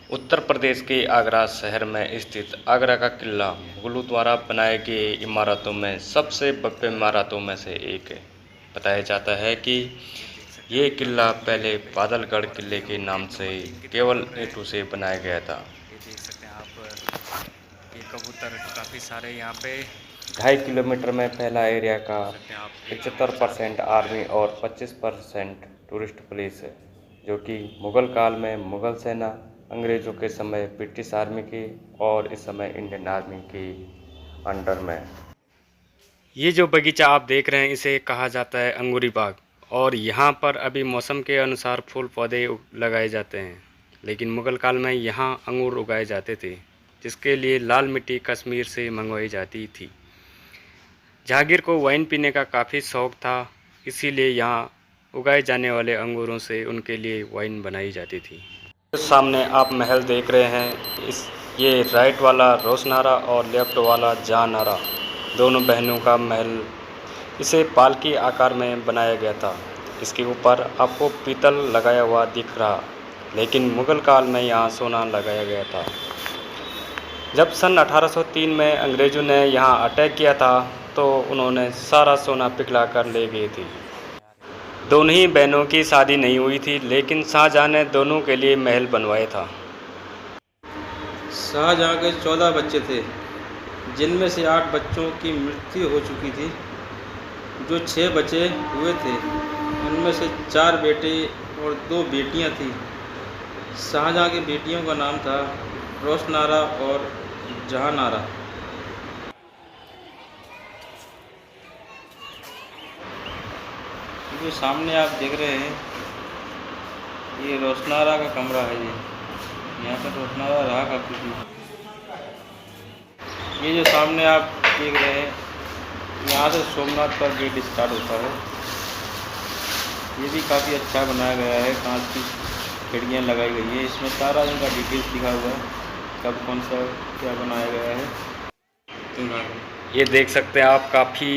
उत्तर प्रदेश के आगरा शहर में स्थित आगरा का किला मुगलों द्वारा बनाए गए इमारतों में सबसे भव्य इमारतों में से एक है। बताया जाता है कि ये किला पहले बादलगढ़ किले के नाम से केवल ईंटों से बनाया गया था। ये देख सकते हैं आप, ये कबूतर काफ़ी सारे यहाँ पे 2.5 किलोमीटर में फैला एरिया का 75% आर्मी और 25% टूरिस्ट प्लेस है, जो कि मुग़ल काल में मुग़ल सेना, अंग्रेज़ों के समय ब्रिटिश आर्मी की और इस समय इंडियन आर्मी की अंडर में। ये जो बगीचा आप देख रहे हैं इसे कहा जाता है अंगूरी बाग, और यहाँ पर अभी मौसम के अनुसार फूल पौधे लगाए जाते हैं, लेकिन मुग़ल काल में यहाँ अंगूर उगाए जाते थे, जिसके लिए लाल मिट्टी कश्मीर से मंगवाई जाती थी। जहांगीर को वाइन पीने का काफ़ी शौक़ था, इसीलिए यहाँ उगाए जाने वाले अंगूरों से उनके लिए वाइन बनाई जाती थी। सामने आप महल देख रहे हैं, ये राइट वाला रोशनारा और लेफ्ट वाला जहानारा दोनों बहनों का महल, इसे पालकी आकार में बनाया गया था। इसके ऊपर आपको पीतल लगाया हुआ दिख रहा, लेकिन मुग़ल काल में यहाँ सोना लगाया गया था। जब सन 1803 में अंग्रेज़ों ने यहाँ अटैक किया था तो उन्होंने सारा सोना पिघला कर ले गए थे। दोनों ही बहनों की शादी नहीं हुई थी, लेकिन शाहजहाँ ने दोनों के लिए महल बनवाया था। शाहजहाँ के 14 बच्चे थे, जिनमें से 8 बच्चों की मृत्यु हो चुकी थी। जो 6 बचे हुए थे उनमें से 4 बेटे और 2 बेटियां थीं। शाहजहाँ की बेटियों का नाम था रोशनारा और जहानारा। जो सामने आप देख रहे हैं ये रोशनारा का कमरा है। ये यहाँ पर रोशनारा रहा करती थी। ये जो सामने आप देख रहे हैं यहाँ से सोमनाथ का गेट स्टार्ट होता है। ये भी काफ़ी अच्छा बनाया गया है, कांच की खिड़कियाँ लगाई गई है। इसमें सारा इनका डिटेल्स लिखा हुआ है, कब कौन सा क्या बनाया गया है। ये देख सकते हैं आप, काफ़ी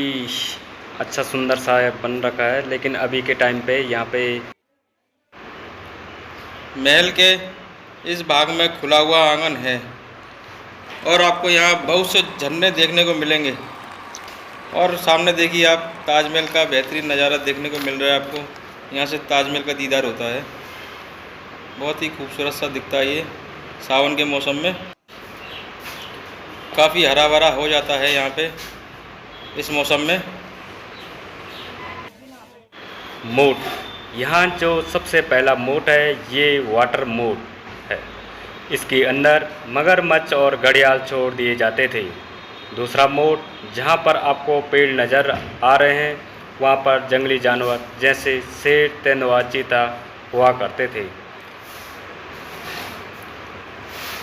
अच्छा सुंदर सा बन रखा है, लेकिन अभी के टाइम पे यहाँ पे महल के इस भाग में खुला हुआ आंगन है और आपको यहाँ बहुत से झरने देखने को मिलेंगे। और सामने देखिए आप, ताजमहल का बेहतरीन नज़ारा देखने को मिल रहा है आपको। यहाँ से ताजमहल का दीदार होता है, बहुत ही खूबसूरत सा दिखता है। ये सावन के मौसम में काफ़ी हरा भरा हो जाता है यहाँ पे इस मौसम में। मोट, यहाँ जो सबसे पहला मोट है ये वाटर मोट है। इसके अंदर मगरमच्छ और घड़ियाल छोड़ दिए जाते थे। दूसरा मोट, जहाँ पर आपको पेड़ नज़र आ रहे हैं वहाँ पर जंगली जानवर जैसे शेर, तेंदुआ, चीता हुआ करते थे।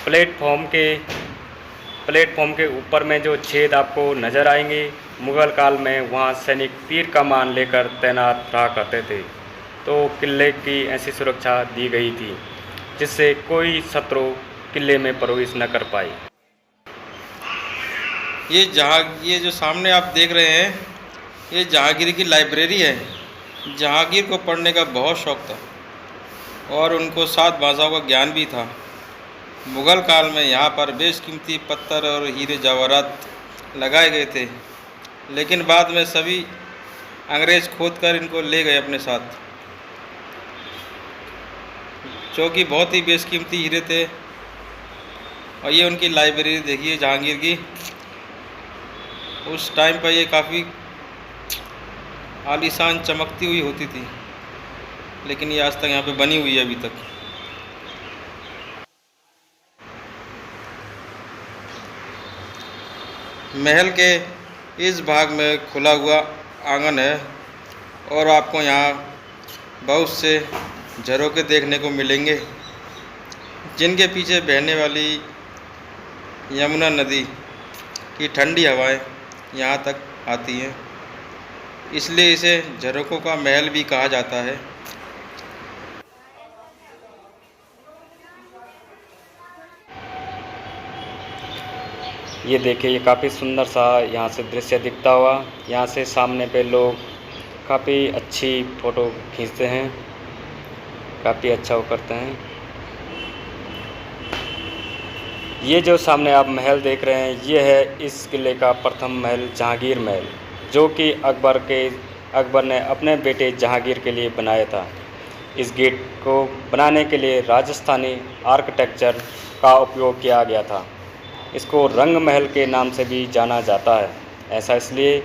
प्लेटफॉर्म के ऊपर में जो छेद आपको नज़र आएंगे, मुग़ल काल में वहाँ सैनिक तीर कमान लेकर तैनात रहा करते थे। तो किले की ऐसी सुरक्षा दी गई थी जिससे कोई शत्रु किले में प्रवेश न कर पाए। ये जो सामने आप देख रहे हैं ये जहांगीर की लाइब्रेरी है। जहांगीर को पढ़ने का बहुत शौक़ था और उनको 7 भाषाओं का ज्ञान भी था। मुग़ल काल में यहाँ पर बेशकीमती पत्थर और हीरे जवाहरात लगाए गए थे, लेकिन बाद में सभी अंग्रेज़ खोदकर इनको ले गए अपने साथ, जो कि बहुत ही बेशकीमती हीरे थे। और ये उनकी लाइब्रेरी देखिए जहांगीर की। उस टाइम पर ये काफ़ी आलीशान चमकती हुई होती थी, लेकिन ये आज तक यहाँ पे बनी हुई है अभी तक। महल के इस भाग में खुला हुआ आंगन है और आपको यहाँ बहुत से झरोखे देखने को मिलेंगे, जिनके पीछे बहने वाली यमुना नदी की ठंडी हवाएं यहाँ तक आती हैं, इसलिए इसे झरोखों का महल भी कहा जाता है। ये देखिए, ये काफ़ी सुंदर सा यहाँ से दृश्य दिखता हुआ। यहाँ से सामने पे लोग काफ़ी अच्छी फ़ोटो खींचते हैं, काफ़ी अच्छा वो करते हैं। ये जो सामने आप महल देख रहे हैं, ये है इस किले का प्रथम महल जहांगीर महल, जो कि अकबर ने अपने बेटे जहांगीर के लिए बनाया था। इस गेट को बनाने के लिए राजस्थानी आर्किटेक्चर का उपयोग किया गया था। इसको रंग महल के नाम से भी जाना जाता है। ऐसा इसलिए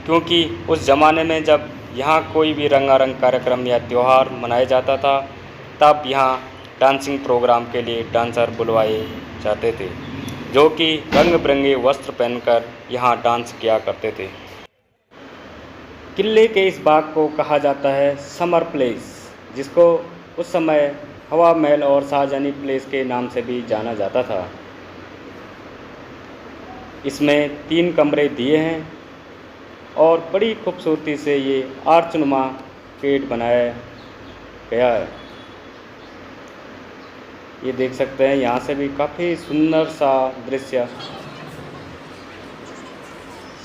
क्योंकि उस ज़माने में जब यहाँ कोई भी रंगारंग कार्यक्रम या त्यौहार मनाया जाता था, तब यहाँ डांसिंग प्रोग्राम के लिए डांसर बुलवाए जाते थे, जो कि रंग बिरंगे वस्त्र पहनकर यहाँ डांस किया करते थे। किले के इस बाग को कहा जाता है समर प्लेस, जिसको उस समय हवा महल और शाहजहानी प्लेस के नाम से भी जाना जाता था। इसमें 3 कमरे दिए हैं और बड़ी खूबसूरती से ये आर्चनुमा गेट बनाया गया है। ये देख सकते हैं, यहाँ से भी काफ़ी सुंदर सा दृश्य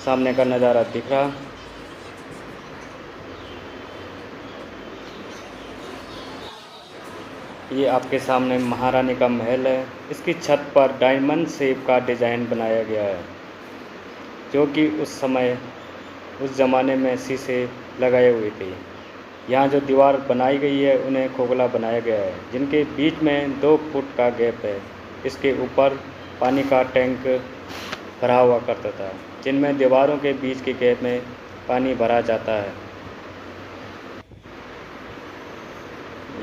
सामने का नज़ारा दिख रहा। ये आपके सामने महारानी का महल है। इसकी छत पर डायमंड शेप का डिज़ाइन बनाया गया है, जो कि उस ज़माने में शीशे लगाए हुए थे। यहाँ जो दीवार बनाई गई है उन्हें खोखला बनाया गया है, जिनके बीच में 2 फुट का गैप है। इसके ऊपर पानी का टैंक भरा हुआ करता था, जिनमें दीवारों के बीच के गैप में पानी भरा जाता है।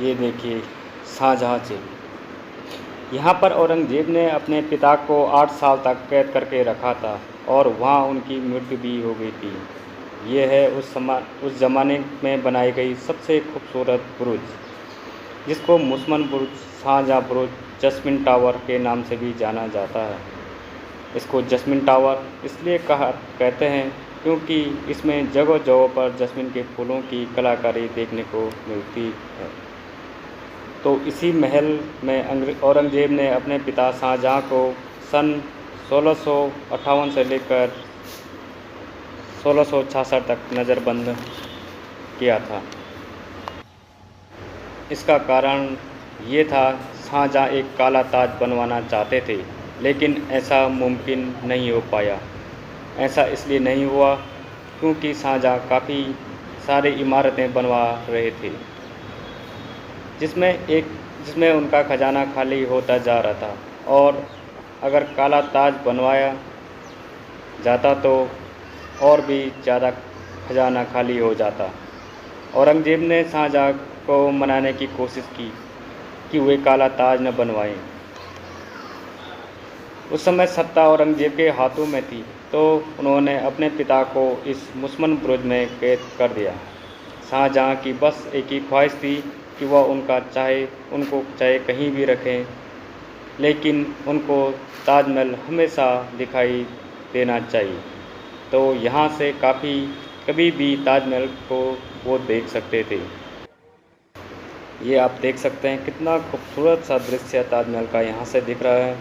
ये देखिए शाहजहाँ जेल। यहाँ पर औरंगज़ेब ने अपने पिता को 8 साल तक कैद करके रखा था और वहाँ उनकी मृत्यु भी हो गई थी। ये है उस ज़माने में बनाई गई सबसे खूबसूरत बुरुज, जिसको मुसमन बुरुज, शाहजहाँ बुरुज, जस्मिन टावर के नाम से भी जाना जाता है। इसको जस्मिन टावर इसलिए कहते हैं क्योंकि इसमें जगह जगह पर जस्मिन के फूलों की कलाकारी देखने को मिलती है। तो इसी महल में औरंगज़ेब ने अपने पिता शाहजहाँ को सन 1658 से लेकर 1666 तक नज़रबंद किया था। इसका कारण ये था, शाहजहाँ एक काला ताज बनवाना चाहते थे, लेकिन ऐसा मुमकिन नहीं हो पाया। ऐसा इसलिए नहीं हुआ क्योंकि शाहजहाँ काफ़ी सारी इमारतें बनवा रहे थे, जिसमें उनका खजाना खाली होता जा रहा था, और अगर काला ताज बनवाया जाता तो और भी ज़्यादा खजाना खाली हो जाता। औरंगज़ेब ने शाहजहाँ को मनाने की कोशिश की कि वे काला ताज न बनवाएं। उस समय सत्ता औरंगज़ेब के हाथों में थी, तो उन्होंने अपने पिता को इस मुसमन बुरुज में कैद कर दिया। शाहजहाँ की बस एक ही ख्वाहिश थी कि वह उनको चाहे कहीं भी रखें, लेकिन उनको ताजमहल हमेशा दिखाई देना चाहिए। तो यहाँ से कभी भी ताजमहल को वो देख सकते थे। ये आप देख सकते हैं कितना खूबसूरत सा दृश्य ताजमहल का यहाँ से दिख रहा है।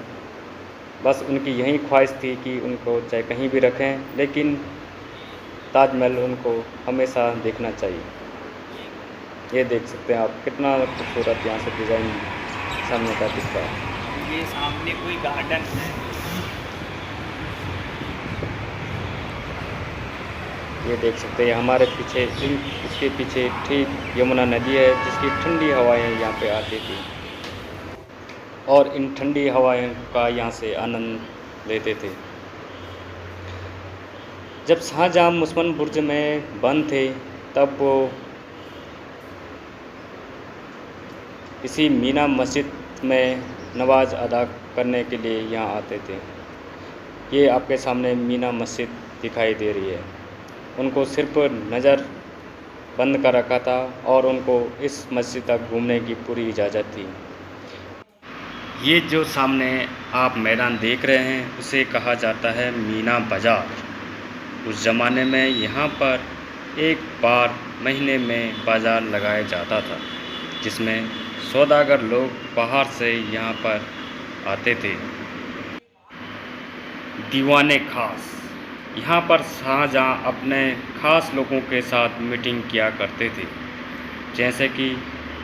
बस उनकी यही ख्वाहिश थी कि उनको चाहे कहीं भी रखें, लेकिन ताजमहल उनको हमेशा देखना चाहिए। ये देख सकते हैं आप कितना खूबसूरत यहाँ से डिज़ाइन सामने का दिख रहा है। ये सामने कोई गार्डन है। ये देख सकते हैं हमारे पीछे, इसके पीछे ठीक यमुना नदी है, जिसकी ठंडी हवाएं यहाँ पे आती थी और इन ठंडी हवाएं का यहाँ से आनंद लेते थे। जब शाहजहाँ मुसमन बुर्ज में बंद थे, तब वो इसी मीना मस्जिद में नमाज अदा करने के लिए यहाँ आते थे। ये आपके सामने मीना मस्जिद दिखाई दे रही है। उनको सिर्फ नज़र बंद कर रखा था और उनको इस मस्जिद तक घूमने की पूरी इजाज़त थी। ये जो सामने आप मैदान देख रहे हैं, उसे कहा जाता है मीना बाज़ार। उस ज़माने में यहाँ पर एक बार महीने में बाज़ार लगाया जाता था, जिसमें सौदागर लोग बाहर से यहाँ पर आते थे। दीवाने खास, यहाँ पर शाहजहाँ अपने ख़ास लोगों के साथ मीटिंग किया करते थे, जैसे कि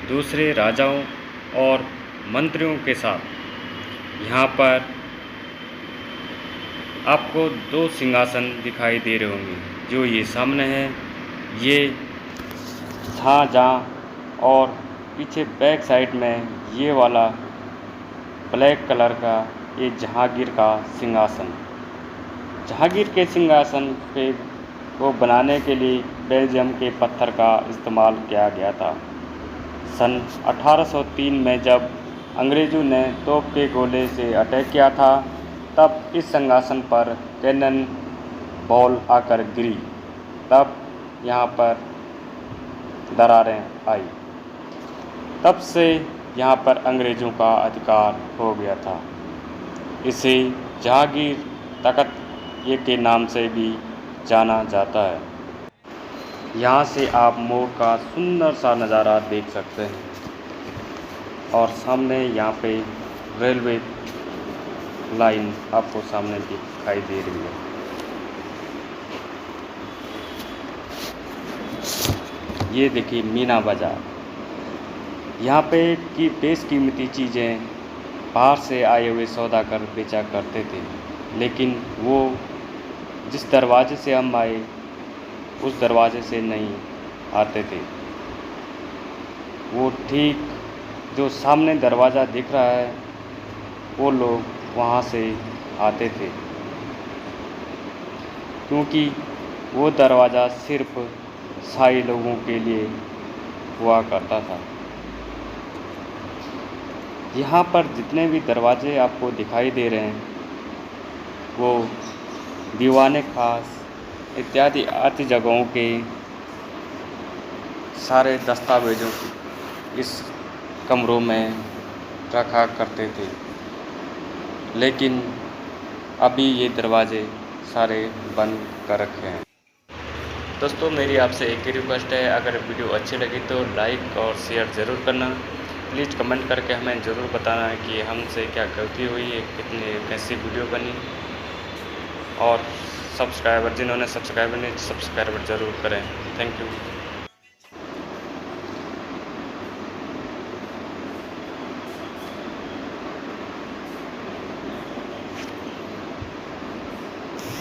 दूसरे राजाओं और मंत्रियों के साथ। यहाँ पर आपको 2 सिंहासन दिखाई दे रहे होंगे। जो ये सामने है ये शाहजहाँ और पीछे बैक साइड में ये वाला ब्लैक कलर का ये जहांगीर का सिंहासन। जहांगीर के सिंहासन पे को बनाने के लिए बेल्जियम के पत्थर का इस्तेमाल किया गया था। सन 1803 में जब अंग्रेज़ों ने तोप के गोले से अटैक किया था तब इस सिंहासन पर कैनन बॉल आकर गिरी, तब यहाँ पर दरारें आई। तब से यहाँ पर अंग्रेज़ों का अधिकार हो गया था। इसे जहांगीर तख्त ये के नाम से भी जाना जाता है। यहाँ से आप मोर का सुंदर सा नज़ारा देख सकते हैं और सामने यहाँ पे रेलवे लाइन आपको सामने दिखाई दे रही है। ये देखिए मीना बाज़ार। यहाँ पे की बेशकीमती चीज़ें बाहर से आए हुए सौदागर बेचा करते थे, लेकिन वो जिस दरवाजे से हम आए उस दरवाजे से नहीं आते थे। वो ठीक जो सामने दरवाज़ा दिख रहा है वो लोग वहाँ से आते थे, क्योंकि वो दरवाज़ा सिर्फ शाही लोगों के लिए हुआ करता था। यहाँ पर जितने भी दरवाजे आपको दिखाई दे रहे हैं वो दीवाने खास इत्यादि आदि जगहों के सारे दस्तावेज़ों को इस कमरों में रखा करते थे, लेकिन अभी ये दरवाजे सारे बंद कर रखे हैं। दोस्तों मेरी आपसे एक ही रिक्वेस्ट है, अगर वीडियो अच्छी लगी तो लाइक और शेयर ज़रूर करना। प्लीज़ कमेंट करके हमें ज़रूर बताना है कि हमसे क्या गलती हुई है, कितनी कैसी वीडियो बनी। और सब्सक्राइबर जिन्होंने सब्सक्राइबर नहीं सब्सक्राइबर ज़रूर करें। Thank you.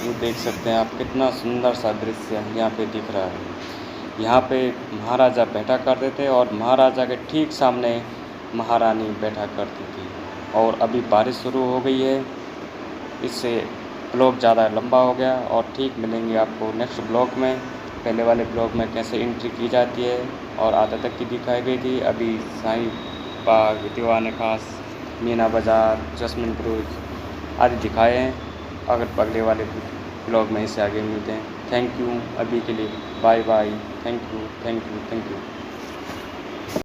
ये देख सकते हैं आप कितना सुंदर सा दृश्य यहाँ पे दिख रहा है। यहाँ पे महाराजा बैठा करते थे और महाराजा के ठीक सामने महारानी बैठा करती थी। और अभी बारिश शुरू हो गई है, इससे ब्लॉग ज़्यादा लंबा हो गया और ठीक मिलेंगे आपको नेक्स्ट ब्लॉग में। पहले वाले ब्लॉग में कैसे एंट्री की जाती है और आधा तक की दिखाई गई थी। अभी शाही बाग, दीवाने खास, मीना बाज़ार, जस्मिन ब्रुज आदि दिखाए हैं। अगर अगले वाले ब्लॉग में इससे आगे मिलते हैं। Thank you. अभी के लिए bye bye. Thank you, thank you, thank you.